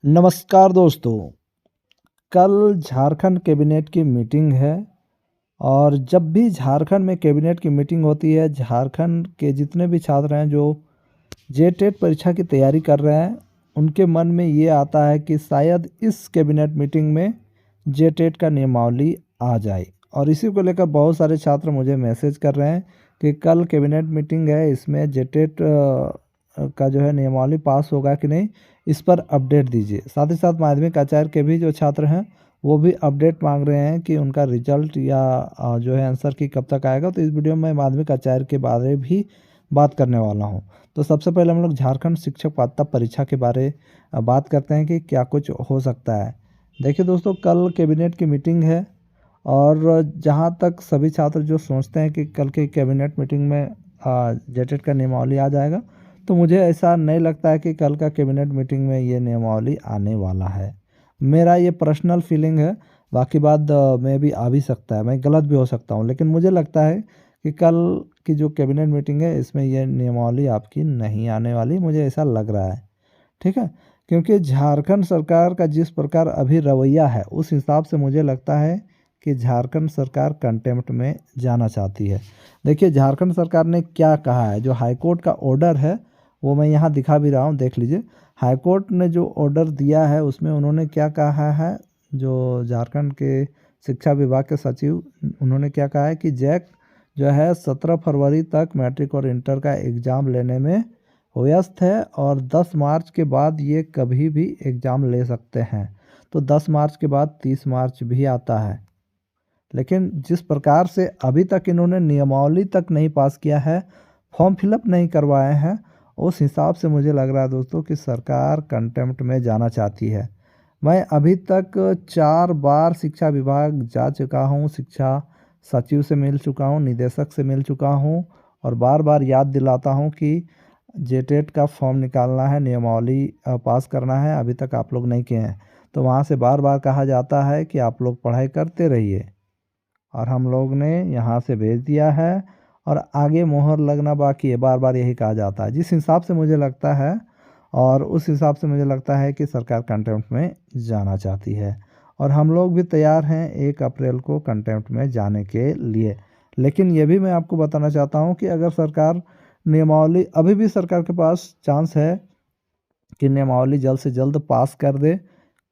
नमस्कार दोस्तों। कल झारखंड कैबिनेट की मीटिंग है और जब भी झारखंड में कैबिनेट की मीटिंग होती है, झारखंड के जितने भी छात्र हैं जो जेटेट परीक्षा की तैयारी कर रहे हैं, उनके मन में ये आता है कि शायद इस कैबिनेट मीटिंग में जेटेट का नियमावली आ जाए। और इसी को लेकर बहुत सारे छात्र मुझे मैसेज कर रहे हैं कि कल कैबिनेट मीटिंग है, इसमें जेटेट का जो है नियमावली पास होगा कि नहीं, इस पर अपडेट दीजिए। साथ ही साथ माध्यमिक आचार्य के भी जो छात्र हैं वो भी अपडेट मांग रहे हैं कि उनका रिजल्ट या जो है आंसर की कब तक आएगा। तो इस वीडियो में माध्यमिक आचार्य के बारे भी बात करने वाला हूं। तो सबसे पहले हम लोग झारखंड शिक्षक पात्रता परीक्षा के बारे बात करते हैं कि क्या कुछ हो सकता है। देखिए दोस्तों, कल कैबिनेट की मीटिंग है और जहाँ तक सभी छात्र जो सोचते हैं कि कल की कैबिनेट मीटिंग में जेटेट का नियमावली आ जाएगा, तो मुझे ऐसा नहीं लगता है कि कल का कैबिनेट मीटिंग में ये नियमावली आने वाला है। मेरा ये पर्सनल फीलिंग है, बाकी बात में भी आ भी सकता है, मैं गलत भी हो सकता हूँ, लेकिन मुझे लगता है कि कल की जो कैबिनेट मीटिंग है इसमें ये नियमावली आपकी नहीं आने वाली, मुझे ऐसा लग रहा है। ठीक है, क्योंकि झारखंड सरकार का जिस प्रकार अभी रवैया है उस हिसाब से मुझे लगता है कि झारखंड सरकार कंटेम्प्ट में जाना चाहती है। देखिए झारखंड सरकार ने क्या कहा है, जो हाईकोर्ट का ऑर्डर है वो मैं यहाँ दिखा भी रहा हूँ, देख लीजिए। हाईकोर्ट ने जो ऑर्डर दिया है उसमें उन्होंने क्या कहा है, जो झारखंड के शिक्षा विभाग के सचिव, उन्होंने क्या कहा है कि जैक जो है 17 फरवरी तक मैट्रिक और इंटर का एग्ज़ाम लेने में व्यस्त है और 10 मार्च के बाद ये कभी भी एग्ज़ाम ले सकते हैं। तो 10 मार्च के बाद 30 मार्च भी आता है, लेकिन जिस प्रकार से अभी तक इन्होंने नियमावली तक नहीं पास किया है, फॉर्म फिलअप नहीं करवाए हैं, उस हिसाब से मुझे लग रहा है दोस्तों कि सरकार कंटेम्प्ट में जाना चाहती है। मैं अभी तक 4 बार शिक्षा विभाग जा चुका हूँ, शिक्षा सचिव से मिल चुका हूँ, निदेशक से मिल चुका हूँ और बार बार याद दिलाता हूँ कि जेटेट का फॉर्म निकालना है, नियमावली पास करना है, अभी तक आप लोग नहीं किए हैं। तो वहाँ से बार बार कहा जाता है कि आप लोग पढ़ाई करते रहिए, और हम लोग ने यहाँ से भेज दिया है और आगे मोहर लगना बाकी है, बार बार यही कहा जाता है। जिस हिसाब से मुझे लगता है और उस हिसाब से मुझे लगता है कि सरकार कंटेम्प्ट में जाना चाहती है और हम लोग भी तैयार हैं 1 अप्रैल को कंटेम्प्ट में जाने के लिए। लेकिन ये भी मैं आपको बताना चाहता हूँ कि अगर सरकार नियमावली, अभी भी सरकार के पास चांस है कि नियमावली जल्द से जल्द पास कर दे,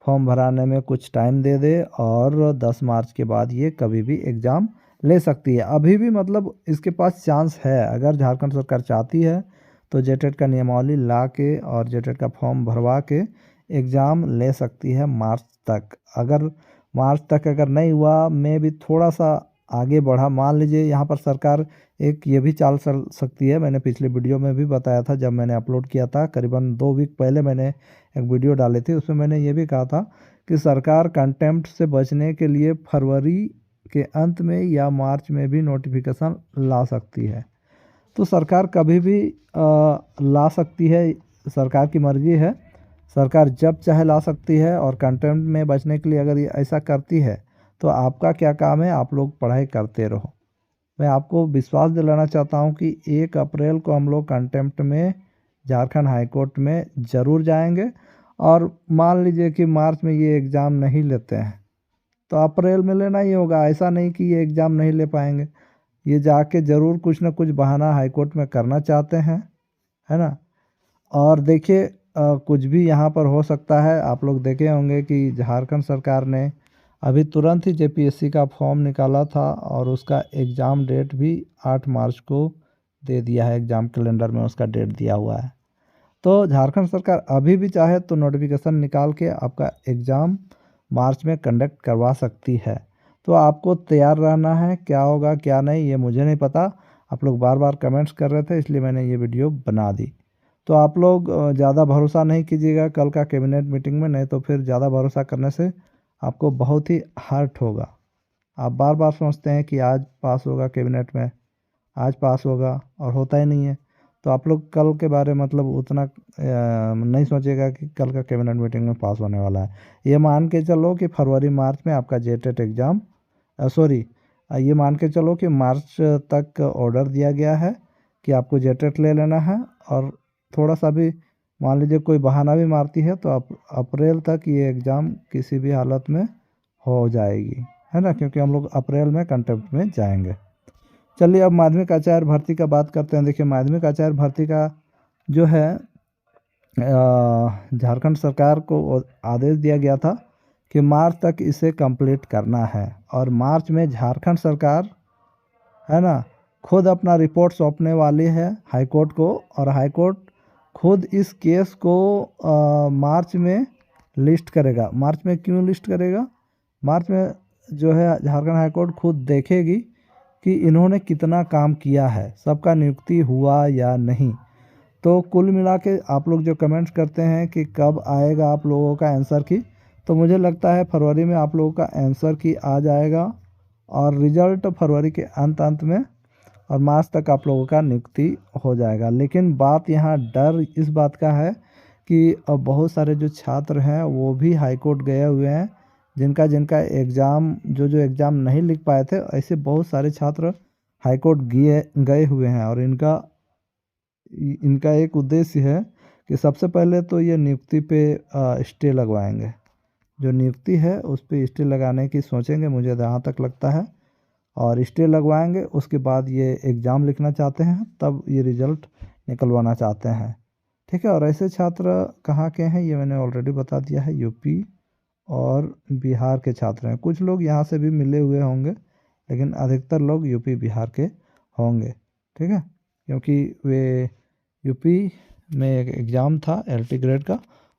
फॉर्म भराने में कुछ टाइम दे दे और 10 मार्च के बाद ये कभी भी एग्ज़ाम ले सकती है। अभी भी मतलब इसके पास चांस है, अगर झारखंड सरकार चाहती है तो जेटेट का नियमावली ला के और जेटेट का फॉर्म भरवा के एग्ज़ाम ले सकती है मार्च तक। अगर मार्च तक अगर नहीं हुआ, मैं भी थोड़ा सा आगे बढ़ा, मान लीजिए यहाँ पर सरकार एक ये भी चाल चल सकती है। मैंने पिछले वीडियो में भी बताया था, जब मैंने अपलोड किया था करीबन 2 वीक पहले मैंने एक वीडियो डाली थी, उसमें मैंने ये भी कहा था कि सरकार कंटेम्प्ट से बचने के लिए फरवरी के अंत में या मार्च में भी नोटिफिकेशन ला सकती है। तो सरकार कभी भी ला सकती है, सरकार की मर्जी है, सरकार जब चाहे ला सकती है। और कंटेम्प्ट में बचने के लिए अगर ये ऐसा करती है तो आपका क्या काम है, आप लोग पढ़ाई करते रहो। मैं आपको विश्वास दिलाना चाहता हूं कि 1 अप्रैल को हम लोग कंटेम्प्ट में झारखंड हाई कोर्ट में ज़रूर जाएंगे। और मान लीजिए कि मार्च में ये एग्ज़ाम नहीं लेते हैं तो अप्रैल में लेना ही होगा, ऐसा नहीं कि ये एग्ज़ाम नहीं ले पाएंगे। ये जाके ज़रूर कुछ ना कुछ बहाना हाई कोर्ट में करना चाहते हैं, है ना। और देखिए कुछ भी यहाँ पर हो सकता है। आप लोग देखे होंगे कि झारखंड सरकार ने अभी तुरंत ही जेपीएससी का फॉर्म निकाला था और उसका एग्ज़ाम डेट भी 8 मार्च को दे दिया है, एग्ज़ाम कैलेंडर में उसका डेट दिया हुआ है। तो झारखंड सरकार अभी भी चाहे तो नोटिफिकेशन निकाल के आपका एग्ज़ाम मार्च में कंडक्ट करवा सकती है। तो आपको तैयार रहना है, क्या होगा क्या नहीं ये मुझे नहीं पता। आप लोग बार बार कमेंट्स कर रहे थे, इसलिए मैंने ये वीडियो बना दी। तो आप लोग ज़्यादा भरोसा नहीं कीजिएगा कल का कैबिनेट मीटिंग में, नहीं तो फिर ज़्यादा भरोसा करने से आपको बहुत ही हर्ट होगा। आप बार बार सोचते हैं कि आज पास होगा कैबिनेट में, आज पास होगा, और होता ही नहीं है। तो आप लोग कल के बारे मतलब उतना नहीं सोचिएगा कि कल का कैबिनेट मीटिंग में पास होने वाला है। ये मान के चलो कि फरवरी मार्च में आपका जेटेट एग्ज़ाम, सॉरी, ये मान के चलो कि मार्च तक ऑर्डर दिया गया है कि आपको जेटेट ले लेना है और थोड़ा सा भी मान लीजिए कोई बहाना भी मारती है तो अप्रैल तक ये एग्ज़ाम किसी भी हालत में हो जाएगी, है ना, क्योंकि हम लोग अप्रैल में कंटेम्प्ट में जाएंगे। चलिए अब माध्यमिक आचार्य भर्ती का बात करते हैं। देखिए माध्यमिक आचार्य भर्ती का जो है झारखंड सरकार को आदेश दिया गया था कि मार्च तक इसे कंप्लीट करना है, और मार्च में झारखंड सरकार, है ना, खुद अपना रिपोर्ट सौंपने वाली है हाईकोर्ट को, और हाईकोर्ट खुद इस केस को मार्च में लिस्ट करेगा। मार्च में क्यों लिस्ट करेगा? मार्च में जो है झारखंड हाईकोर्ट खुद देखेगी कि इन्होंने कितना काम किया है, सबका नियुक्ति हुआ या नहीं। तो कुल मिला के आप लोग जो कमेंट्स करते हैं कि कब आएगा आप लोगों का आंसर की, तो मुझे लगता है फरवरी में आप लोगों का आंसर की आ जाएगा, और रिजल्ट फरवरी के अंत में और मार्च तक आप लोगों का नियुक्ति हो जाएगा। लेकिन बात यहाँ डर इस बात का है कि अब बहुत सारे जो छात्र हैं वो भी हाईकोर्ट गए हुए हैं, जिनका जिनका एग्ज़ाम जो एग्ज़ाम नहीं लिख पाए थे, ऐसे बहुत सारे छात्र हाईकोर्ट गए हुए हैं। और इनका एक उद्देश्य है कि सबसे पहले तो ये नियुक्ति पे स्टे लगवाएंगे। जो नियुक्ति है उस पर स्टे लगाने की सोचेंगे, मुझे जहाँ तक लगता है, और स्टे लगवाएंगे। उसके बाद ये एग्ज़ाम लिखना चाहते हैं, तब ये रिज़ल्ट निकलवाना चाहते हैं, ठीक है। और ऐसे छात्र कहाँ के हैं ये मैंने ऑलरेडी बता दिया है, यूपी और बिहार के छात्र हैं। कुछ लोग यहाँ से भी मिले हुए होंगे, लेकिन अधिकतर लोग यूपी बिहार के होंगे, ठीक है, क्योंकि वे यूपी में एक एग्ज़ाम था एलटी ग्रेड का,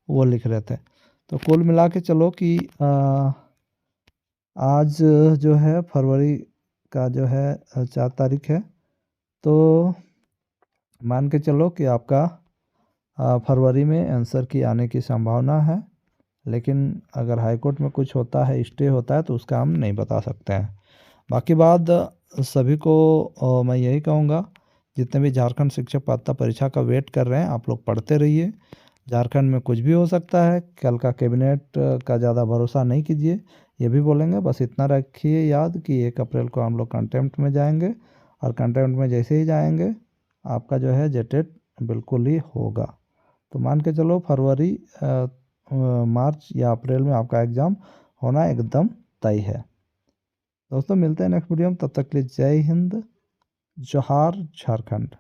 वो लिख रहे थे। तो कुल मिला के चलो कि आज जो है फरवरी का जो है 4 तारीख है, तो मान के चलो कि आपका फरवरी में आंसर की आने की संभावना है। लेकिन अगर हाईकोर्ट में कुछ होता है, स्टे होता है, तो उसका हम नहीं बता सकते हैं। बाकी बात सभी को मैं यही कहूँगा, जितने भी झारखंड शिक्षक पात्रता परीक्षा का वेट कर रहे हैं, आप लोग पढ़ते रहिए। झारखंड में कुछ भी हो सकता है, कल का कैबिनेट का ज़्यादा भरोसा नहीं कीजिए, ये भी बोलेंगे। बस इतना रखिए याद कि 1 अप्रैल को हम लोग कंटेम्प्ट में जाएंगे, और कंटेम्प्ट में जैसे ही जाएंगे आपका जो है जेटेट बिल्कुल ही होगा। तो मान के चलो फरवरी मार्च या अप्रैल में आपका एग्ज़ाम होना एकदम तय है। दोस्तों मिलते हैं नेक्स्ट वीडियो में, तब तक के लिए जय हिंद, जोहार झारखंड।